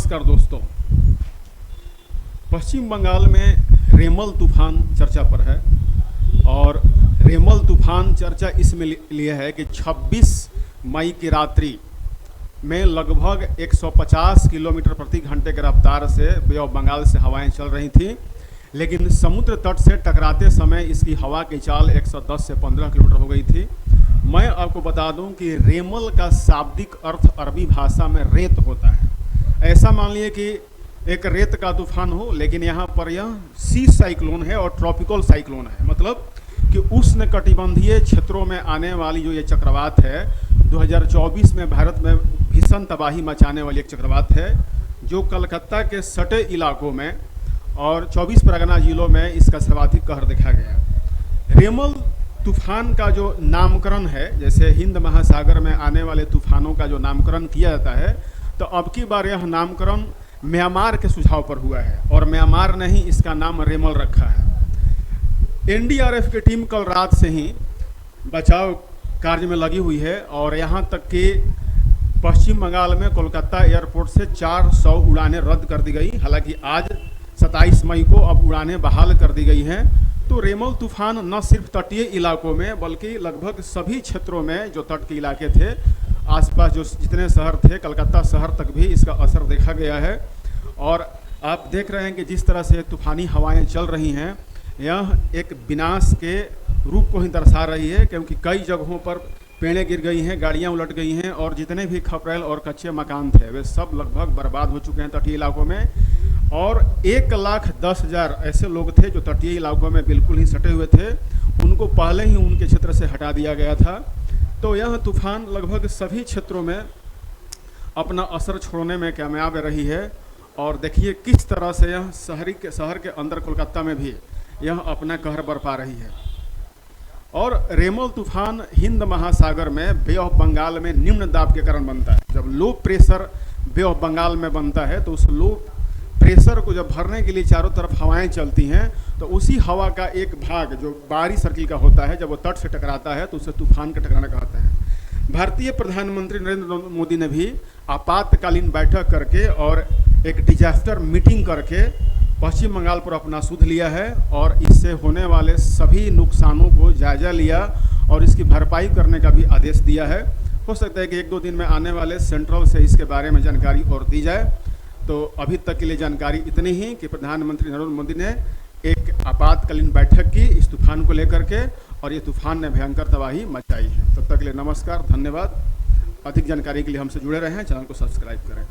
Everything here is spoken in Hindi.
नमस्कार दोस्तों। पश्चिम बंगाल में रेमल तूफान चर्चा पर है और रेमल तूफान चर्चा इसमें लिए है कि 26 मई की रात्रि में लगभग 150 किलोमीटर प्रति घंटे की रफ्तार से बे ऑफ बंगाल से हवाएं चल रही थीं, लेकिन समुद्र तट से टकराते समय इसकी हवा की चाल 110 से 15 किलोमीटर हो गई थी। मैं आपको बता दूं कि रेमल का शाब्दिक अर्थ अरबी भाषा में रेत होता है। ऐसा मान लिए कि एक रेत का तूफान हो, लेकिन यहाँ पर यह सी साइक्लोन है और ट्रॉपिकल साइक्लोन है। मतलब कि उष्णकटिबंधीय क्षेत्रों में आने वाली जो ये चक्रवात है, 2024 में भारत में भीषण तबाही मचाने वाली एक चक्रवात है, जो कलकत्ता के सटे इलाकों में और 24 परगना जिलों में इसका सर्वाधिक कहर देखा गया। रेमल तूफान का जो नामकरण है, जैसे हिंद महासागर में आने वाले तूफानों का जो नामकरण किया जाता है, तो अब की बार यह नामकरण म्यांमार के सुझाव पर हुआ है और म्यांमार ने ही इसका नाम रेमल रखा है। एनडीआरएफ की टीम कल रात से ही बचाव कार्य में लगी हुई है और यहाँ तक कि पश्चिम बंगाल में कोलकाता एयरपोर्ट से 400 उड़ानें रद्द कर दी गई। हालांकि आज 27 मई को अब उड़ानें बहाल कर दी गई हैं। तो रेमल तूफान न सिर्फ तटीय इलाकों में बल्कि लगभग सभी क्षेत्रों में जो तट के इलाके थे, आसपास जो जितने शहर थे, कलकत्ता शहर तक भी इसका असर देखा गया है। और आप देख रहे हैं कि जिस तरह से तूफानी हवाएं चल रही हैं, यह एक विनाश के रूप को ही दर्शा रही है, क्योंकि कई जगहों पर पेड़ें गिर गई हैं, गाड़ियां उलट गई हैं और जितने भी खपरेल और कच्चे मकान थे वे सब लगभग बर्बाद हो चुके हैं तटीय इलाकों में। और 1,10,000 ऐसे लोग थे जो तटीय इलाकों में बिल्कुल ही सटे हुए थे, उनको पहले ही उनके क्षेत्र से हटा दिया गया था। तो यह तूफान लगभग सभी क्षेत्रों में अपना असर छोड़ने में कामयाब रही है। और देखिए किस तरह से यह शहर के अंदर कोलकाता में भी यह अपना कहर बरपा रही है। और रेमल तूफान हिंद महासागर में बे ऑफ बंगाल में निम्न दाब के कारण बनता है। जब low pressure bay of Bengal में बनता है तो उस लो प्रेशर को जब भरने के लिए चारों तरफ हवाएं चलती हैं, तो उसी हवा का एक भाग जो बाहरी सर्किल का होता है, जब वो तट से टकराता है तो उसे तूफान का टकराना कहते हैं। भारतीय प्रधानमंत्री नरेंद्र मोदी ने भी आपातकालीन बैठक करके और एक डिजास्टर मीटिंग करके पश्चिम बंगाल पर अपना सुध लिया है और इससे होने वाले सभी नुकसानों को जायजा लिया और इसकी भरपाई करने का भी आदेश दिया है। हो सकता है कि 1-2 दिन में आने वाले सेंट्रल से इसके बारे में जानकारी और दी जाए। तो अभी तक के लिए जानकारी इतनी ही कि प्रधानमंत्री नरेंद्र मोदी ने एक आपातकालीन बैठक की इस तूफान को लेकर के और ये तूफान ने भयंकर तबाही मचाई है। तब तक के लिए नमस्कार, धन्यवाद। अधिक जानकारी के लिए हमसे जुड़े रहें, चैनल को सब्सक्राइब करें।